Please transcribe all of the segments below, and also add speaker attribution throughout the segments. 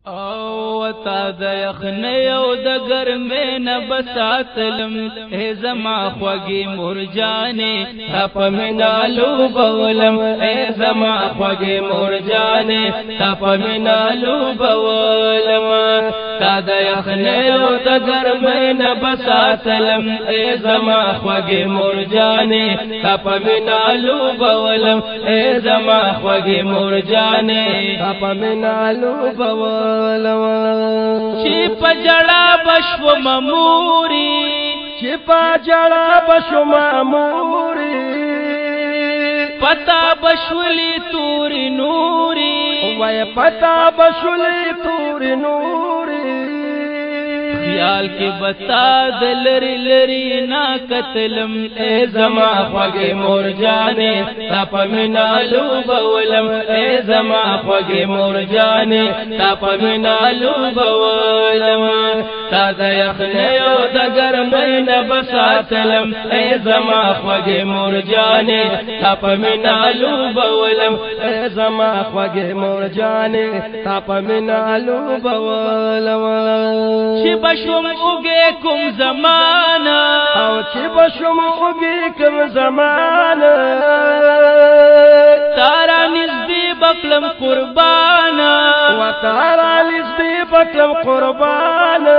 Speaker 1: او تا د یخنۍ او د ګرمۍ نه بساتلم ای زما خوږې مورجانې تا په مینه لوبولم ای زما خوږې مورجانې تا په مینه لوبولم تا د یخنۍ او د ګرمۍ نه بساتلم ای زما خوږې مورجانې تا په مینه لوبولم ای زما خوږې مورجانې تا په مینه لوبولم چې پجړا بشو مموري
Speaker 2: چې پجړا بشو مموري
Speaker 1: پتا بشولي تور نوري
Speaker 2: وای پتا بشولي تور نوري
Speaker 1: خیال کې بتا دلری لری نا قتلم ای زما خوږې مورجانې تا په مینه لوبولم ای زما خوږې مورجانې تا په مینه لوبولم تا د یخنۍ او د ګرمۍ نه بساتلم ای زما خوږې مورجانې تا په مینه لوبولم
Speaker 2: ای زما خوږې مورجانې تا په مینه لوبولم
Speaker 1: چې بشم اوږې کوم زمانه
Speaker 2: او چې بشم اوږې کوم زمانه
Speaker 1: تارا نږدې بکلم قربانه
Speaker 2: و تارا نږدې بکلم قربانه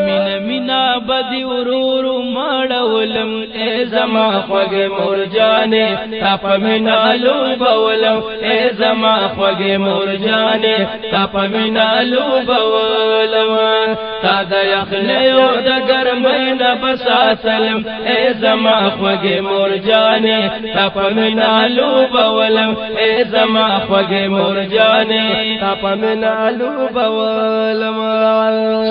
Speaker 1: مینه مینا بدی ورورو مړولم ای زما خوږې مورجانې تا په مینه لوبولم ای زما خوږې مورجانې تا په مینه لوبولم تا د یخنۍ او د ګرمۍ نه بساتلم ای زما خوږې مورجانې تا په مینه لوبولم ای زما خوږې مورجانې
Speaker 2: تا په مینه لوبولم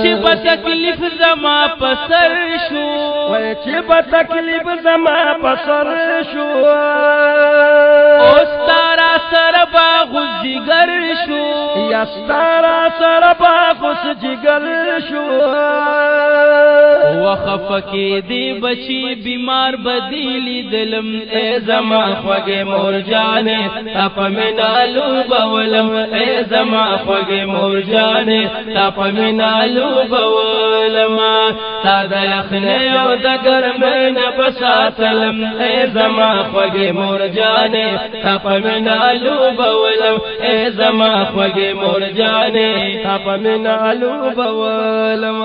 Speaker 1: چې په تکلیف زما په سر شو
Speaker 2: وای چې په تکلیف زما په سر شو
Speaker 1: اوس تارا سره باغ جګر شو
Speaker 2: یا ستارا سره باغ جګر شو
Speaker 1: وخف کې دی بچي بیمار بدیلی دلم ای زما خوږې مورجانې تا په مینه لوبولم ای زما خوږې مورجانې تا په مینه لوبولم تا د یخنۍ او د ګرمۍ نه بساتلم ای زما خوږې مورجانې تا په مینه لوبولم ای زما خوږې مورجانې
Speaker 2: تا په مینه لوبولم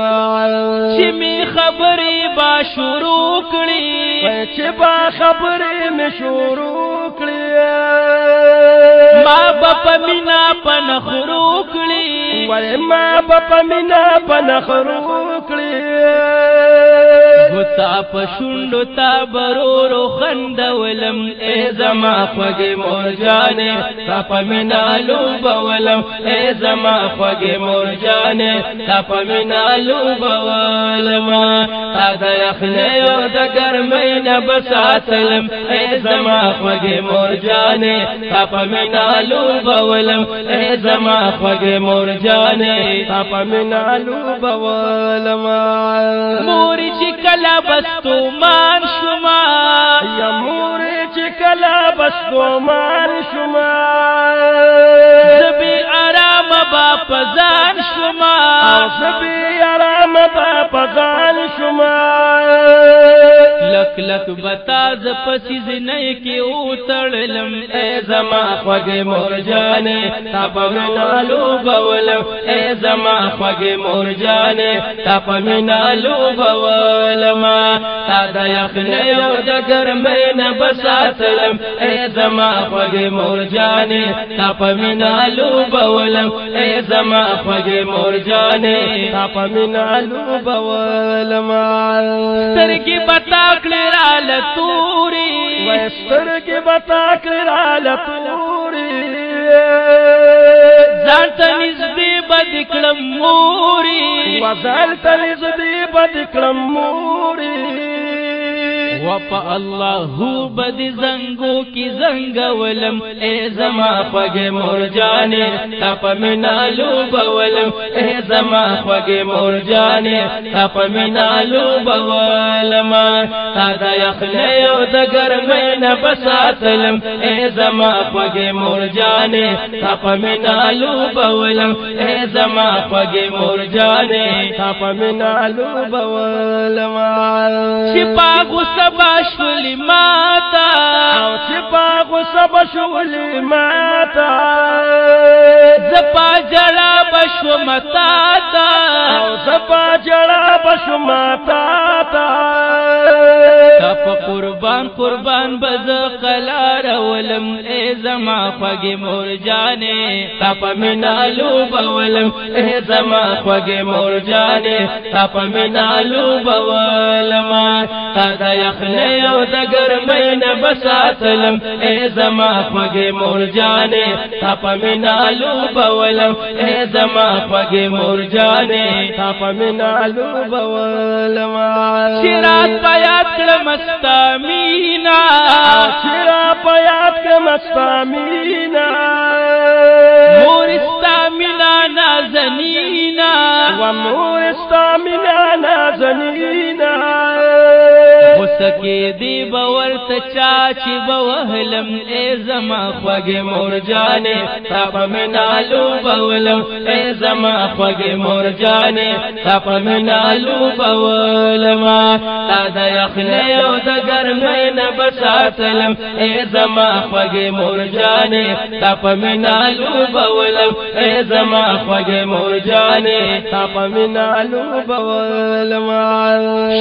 Speaker 1: چې می خبرې با شروع کړې
Speaker 2: چې با خبرې می شروع کړې
Speaker 1: ما په مینا پنخرو کړې
Speaker 2: وای ما په مینا پنخرو کړې
Speaker 1: غتا په شونډو تا برورو خندولم ای زما خوږې مورجانې تا په مینه لوبولم ای زما خوږې مورجانې تا په مینه لوبولم تا د یخنۍ او د ګرمۍ نه بساتلم ای زما خوږې مورجانې تا په مینه لوبولم ای زما خوږې مورجانې
Speaker 2: تا په مینه لوبولم
Speaker 1: مورې چې کله بستومان شما
Speaker 2: یا مورې چې کله بستومان شما
Speaker 1: زبی آرام با پزان شما
Speaker 2: زبی آرام با پزان شما
Speaker 1: لک لک بتاز پسیز نئی کی اوتړلم ای زما خوږې مورجانې تا په مینه لوبولم ای زما خوږې مورجانې تا په مینه لوبولم تا د یخنۍ او د ګرمۍ نه بساتلم ای زما خوږې مورجانې تا په مینه لوبولم ای زما خوږې مورجانې
Speaker 2: تا په مینه لوبولم
Speaker 1: سترګې بتا کړې را لتوري
Speaker 2: وای سترګې بتا کړې را لتوري
Speaker 1: ځان ته نږدې بد کړم موري
Speaker 2: ځان ته نږدې بد کړم موري
Speaker 1: وپا الله بد زنگو کی زنگ ولم اے زما خوږ مور جانې تپ منالو بولم اے زما خوږ مور جانې تپ منالو بولم تا د یخنۍ او د ګرمۍ نه بساتلم اے زما خوږ مور جانې تپ منالو بولم اے زما خوږ مور جانې
Speaker 2: تپ منالو بولم
Speaker 1: چې پاغو سبا شولې ماتا
Speaker 2: او چې پاغو سبا شولې ماتا
Speaker 1: زپا جړا بشو متا تا
Speaker 2: او زپا جړا بشو متا تا
Speaker 1: تپ قربان قربان بز قلار ولم اے زما خوږ مور جانې تپ منالو بولم اے زما خوږ مور جانې تپ منالو بولم تا د یخنۍ او د ګرمۍ نه بساتلم اے زما خوږ مور جانې تپ منالو بولم اے زما خوږ مور جانې
Speaker 2: تپ منالو بولم
Speaker 1: شرات پیات کړم مستامینا
Speaker 2: شرا پیات کړم مستامینا
Speaker 1: مور استامینا نازنینا
Speaker 2: و مور استامینا نازنینا
Speaker 1: وسکی دی باور ته چاچی بوهلم اے زما خوږ مور جانې تپ منالو بولم اے زما خوږ مور جانې تپ منالو بولم تا د یخنۍ او د ګرمۍ نه بساتلم اے زما خوږ مور جانې تپ منالو بولم اے زما خوږ مور جانې
Speaker 2: تپ منالو بولم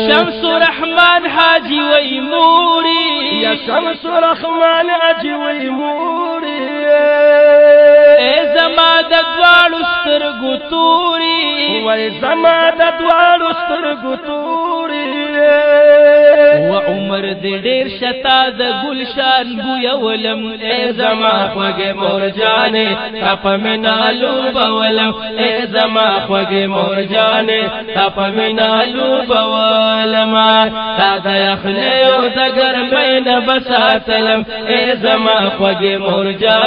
Speaker 1: شمس رحمان حاجی وی موری
Speaker 2: یا شمس رحمان حاجی وی موری
Speaker 1: اے زما د دواړو سترګو توري
Speaker 2: وای زما د دواړو سترګو توري
Speaker 1: و عمر دې ډېر شتا د ګلشان بویا ولم اے زما خوږ مور جانې تپ منالو بولم اے زما خوږ مور جانې تپ منالو بولم تا د یخنۍ او د ګرمۍ نه بساتلم اے زما خوږ مور جانې